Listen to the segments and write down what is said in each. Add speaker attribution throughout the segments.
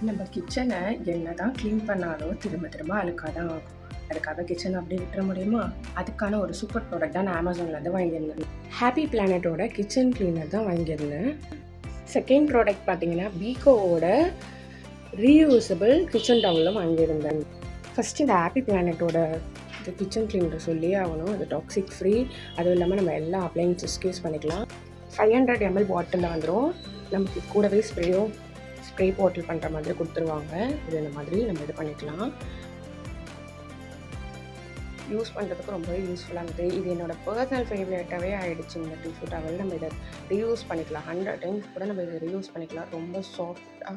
Speaker 1: நம்ம கிச்சனை என்னதான் க்ளீன் பண்ணாலும் திரும்ப திரும்ப அழுக்காக தான் ஆகும். அதுக்காக கிச்சனை அப்படியே விட்டுற முடியுமா? அதுக்கான ஒரு சூப்பர் ப்ராடக்ட் தான் நான் அமேசான்லேருந்து வாங்கியிருந்தேன். ஹாப்பி பிளானட்டோட கிச்சன் கிளீனர் தான் வாங்கியிருந்தேன். செகண்ட் ப்ராடக்ட் பார்த்தீங்கன்னா பீகோவோட ரீயூசபிள் கிச்சன் டவலும் வாங்கியிருந்தேன். ஃபஸ்ட்டு இந்த ஹாப்பி பிளானட்டோட இந்த கிச்சன் கிளீனர் சொல்லியே ஆகணும். அது டாக்ஸிக் ஃப்ரீ, அதுவும் இல்லாமல் நம்ம எல்லா அப்ளையன்சஸ்க்கு யூஸ் பண்ணிக்கலாம். 500 ml பாட்டிலில் வந்துடும். நமக்கு கூடவே ஸ்ப்ரே பாட்டில் பண்ணுற மாதிரி கொடுத்துருவாங்க. இது இந்த மாதிரி நம்ம இது பண்ணிக்கலாம். யூஸ் பண்ணுறதுக்கு ரொம்பவே யூஸ்ஃபுல்லாக இருந்தது. இது என்னோடய பர்சனல் ஃபேவரேட்டாகவே ஆகிடுச்சு. இந்த டிஷ்யூ டவல் நம்ம இதை ரீயூஸ் பண்ணிக்கலாம். 100 times கூட நம்ம இதை ரீயூஸ் பண்ணிக்கலாம். ரொம்ப சாஃப்டாக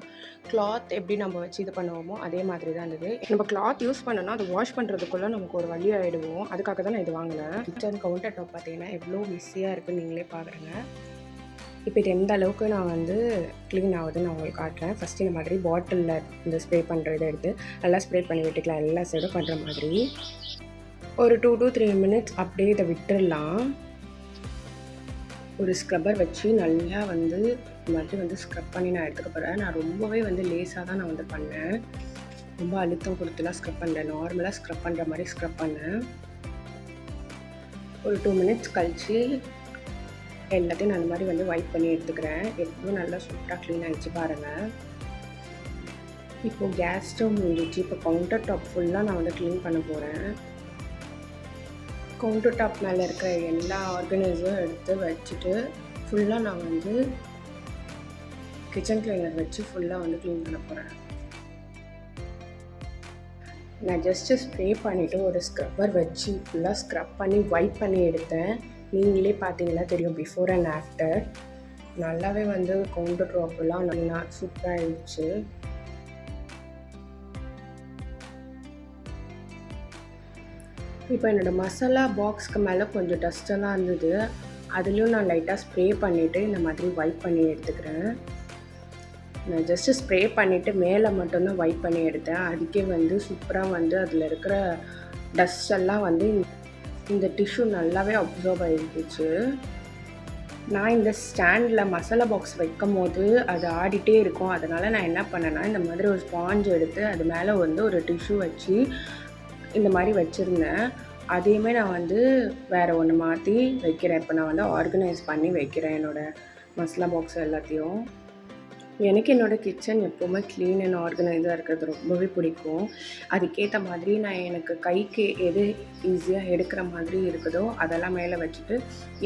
Speaker 1: கிளாத் எப்படி நம்ம வச்சு இது பண்ணுவோமோ அதே மாதிரி தான் இருந்தது. நம்ம கிளாத் யூஸ் பண்ணோன்னா அதை வாஷ் பண்ணுறதுக்குள்ளே நமக்கு ஒரு வழி ஆகிடுவோம். அதுக்காக தான் நான் இது வாங்கினேன். கிச்சன் கவுண்டர் டாப் பார்த்தீங்கன்னா எவ்வளோ மிஸ்ஸியாக இருக்குன்னு நீங்களே பார்க்குறேங்க. இப்போ இது எந்த அளவுக்கு நான் வந்து க்ளீன் ஆகுதுன்னு நான் உங்களுக்கு காட்டுறேன். ஃபஸ்ட்டு இந்த மாதிரி பாட்டிலில் இந்த ஸ்ப்ரே பண்ணுறதை எடுத்து நல்லா ஸ்ப்ரே பண்ணி விட்டுக்கலாம். எல்லா சைடும் பண்ணுற மாதிரி ஒரு 2 to 3 minutes அப்படியே இதை விட்டுடலாம். ஒரு ஸ்க்ரப்பர் வச்சு நல்லா வந்து இந்த மாதிரி வந்து ஸ்க்ரப் பண்ணி நான் எடுத்துக்க போகிறேன். நான் ரொம்பவே வந்து லேஸாக தான் நான் வந்து பண்ணேன். ரொம்ப அழுத்தம் கொடுத்துலாம் ஸ்க்ரப் பண்ணேன். நார்மலாக ஸ்க்ரப் பண்ணுற மாதிரி ஸ்க்ரப் பண்ணேன். ஒரு 2 minutes கழித்து எல்லாத்தையும் நான் அந்த மாதிரி வந்து வைப் பண்ணி எடுத்துக்கிறேன். எவ்வளோ நல்லா சூப்பராக க்ளீன் ஆகிடுச்சு பாருங்கள். இப்போது கேஸ் ஸ்டவ் முடிஞ்சிச்சு. இப்போ கவுண்டர் டாப் ஃபுல்லாக நான் வந்து க்ளீன் பண்ண போகிறேன். கவுண்டர் டாப் மேலே இருக்கிற எல்லா ஆர்கனைஸும் எடுத்து வச்சுட்டு ஃபுல்லாக நான் வந்து கிச்சன் கிளீனர் வச்சு ஃபுல்லாக வந்து க்ளீன் பண்ண போகிறேன். நான் ஜஸ்ட்டு ஸ்ப்ரே பண்ணிவிட்டு ஒரு ஸ்க்ரப்பர் வச்சு ஃபுல்லாக ஸ்க்ரப் பண்ணி வைப் பண்ணி எடுத்தேன். நீங்களே பார்த்தீங்கன்னா தெரியும் பிஃபோர் அண்ட் ஆஃப்டர். நல்லாவே வந்து கவுண்டர் டாப்லாம் நல்லா சூப்பராக ஆகிடுச்சு. இப்போ என்னோடய மசாலா பாக்ஸ்க்கு மேலே கொஞ்சம் டஸ்டெல்லாம் இருந்தது. அதுலேயும் நான் லைட்டாக ஸ்ப்ரே பண்ணிவிட்டு இந்த மாதிரி வைப் பண்ணி எடுத்துக்கிறேன். நான் ஜஸ்ட்டு ஸ்ப்ரே பண்ணிவிட்டு மேலே மட்டும்தான் வைப் பண்ணி எடுத்தேன். அதுக்கே வந்து சூப்பராக வந்து அதில் இருக்கிற டஸ்டெல்லாம் வந்து இந்த டிஷ்யூ நல்லாவே அப்சர்வ் ஆகிடுச்சு. நான் இந்த ஸ்டாண்டில் மசாலா பாக்ஸ் வைக்கும் போது அது ஆடிட்டே இருக்கும். அதனால் நான் என்ன பண்ணேன்னா இந்த மாதிரி ஒரு ஸ்பாஞ்ச் எடுத்து அது மேலே வந்து ஒரு டிஷ்யூ வச்சு இந்த மாதிரி வச்சுருந்தேன். அதையுமே நான் வந்து வேறு ஒன்று மாற்றி வைக்கிறேன். இப்போ நான் வந்து ஆர்கனைஸ் பண்ணி வைக்கிறேன் என்னோடய மசாலா பாக்ஸ் எல்லாத்தையும். எனக்கு என்னோடய கிச்சன் எப்போவுமே க்ளீன் அண்ட் ஆர்கனைஸாக இருக்கிறது ரொம்பவே பிடிக்கும். அதுக்கேற்ற மாதிரி நான் எனக்கு கைக்கு எது ஈஸியாக எடுக்கிற மாதிரி இருக்குதோ அதெல்லாம் மேலே வச்சுட்டு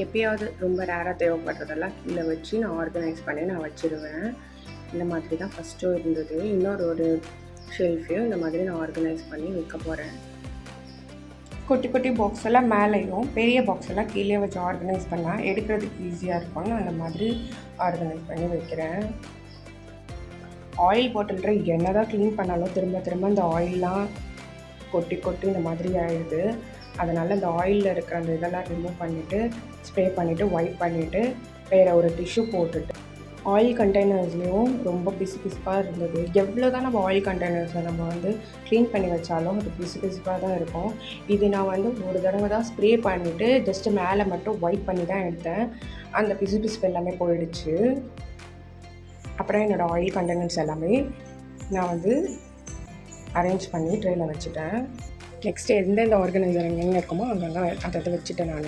Speaker 1: எப்பயாவது ரொம்ப ரேராக தேவைப்படுறதெல்லாம் கீழே வச்சு நான் ஆர்கனைஸ் பண்ணி நான் வச்சுருவேன். இந்த மாதிரி தான் ஃபஸ்ட்டும் இருந்தது. இன்னொரு ஷெல்ஃபையும் இந்த மாதிரி நான் ஆர்கனைஸ் பண்ணி வைக்க போகிறேன். குட்டி குட்டி பாக்ஸ் எல்லாம் மேலேயும் பெரிய பாக்ஸ் எல்லாம் கீழே வச்சு ஆர்கனைஸ் பண்ணால் எடுக்கிறதுக்கு ஈஸியாக இருக்கும்னு அந்த மாதிரி ஆர்கனைஸ் பண்ணி வைக்கிறேன். ஆயில் பாட்டில்ற என்ன தான் க்ளீன் பண்ணாலும் திரும்ப இந்த ஆயிலெலாம் கொட்டி இந்த மாதிரி ஆயிடுது. அதனால் இந்த ஆயிலில் இருக்கிற அந்த இதெல்லாம் ரிமூவ் பண்ணிவிட்டு ஸ்ப்ரே பண்ணிவிட்டு வைப் பண்ணிவிட்டு வேறு ஒரு டிஷ்யூ போட்டுட்டு ஆயில் கண்டெய்னர்ஸ்லேயும் ரொம்ப பிசுப்பாக இருந்தது. எவ்வளோ தான் நம்ம ஆயில் கண்டெய்னர்ஸை நம்ம வந்து க்ளீன் பண்ணி வச்சாலும் அது பிசுப்பாக தான் இருக்கும். இது நான் வந்து ஒரு தடவை தான் ஸ்ப்ரே பண்ணிவிட்டு ஜஸ்ட்டு மேலே மட்டும் வைப் பண்ணி தான் எடுத்தேன். அந்த பிசு எல்லாமே போயிடுச்சு. அப்புறம் என்னோடய ஆயில் கண்டெய்னர்ஸ் எல்லாமே நான் வந்து அரேஞ்ச் பண்ணி ட்ரேயில் வச்சுட்டேன். நெக்ஸ்ட்டு எந்தெந்த ஆர்கனைசர் எங்கெங்கே இருக்குமோ அங்கங்கே அதை வச்சுட்டேன். நான்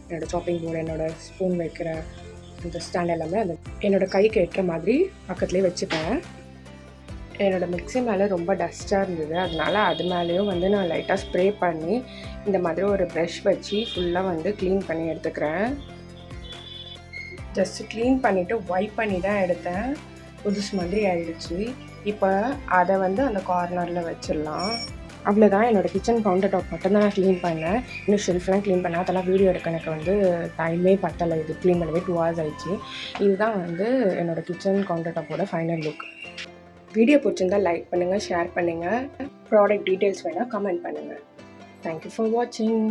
Speaker 1: என்னோடய சாப்பிங் போர்டு, என்னோடய ஸ்பூன் வைக்கிற இந்த ஸ்டாண்ட் எல்லாமே அந்த என்னோடய கைக்கு எட்டுற மாதிரி பக்கத்துலேயே வச்சுட்டேன். என்னோடய மிக்ஸி மேலே ரொம்ப டஸ்ட்டாக இருந்தது. அதனால் அது மேலேயும் வந்து நான் லைட்டாக ஸ்ப்ரே பண்ணி இந்த மாதிரி ஒரு ப்ரஷ் வச்சு ஃபுல்லாக வந்து க்ளீன் பண்ணி எடுத்துக்கிறேன். ஜஸ்ட்டு க்ளீன் பண்ணிவிட்டு வைப் பண்ணி தான் எடுத்தேன். புதுசு மாதிரி ஆகிடுச்சு. இப்போ அதை வந்து அந்த கார்னரில் வச்சிடலாம். அவ்வளோதான். என்னோடய கிச்சன் கவுண்டர் டாப் மட்டும்தான் நான் க்ளீன் பண்ணேன். இன்னும் ஷெல்ஃப்லாம் க்ளீன் பண்ணேன். அதெல்லாம் வீடியோ எடுக்க எனக்கு வந்து டைமே பத்தலை. இது க்ளீன் பண்ணவே 2 hours ஆகிடுச்சு. இதுதான் வந்து என்னோடய கிச்சன் கவுண்டர் டாப்போட ஃபைனல் லுக். வீடியோ பிடிச்சிருந்தால் லைக் பண்ணுங்கள், ஷேர் பண்ணுங்கள். ப்ராடக்ட் டீட்டெயில்ஸ் வேணால் கமெண்ட் பண்ணுங்கள். தேங்க்யூ ஃபார் வாட்சிங்.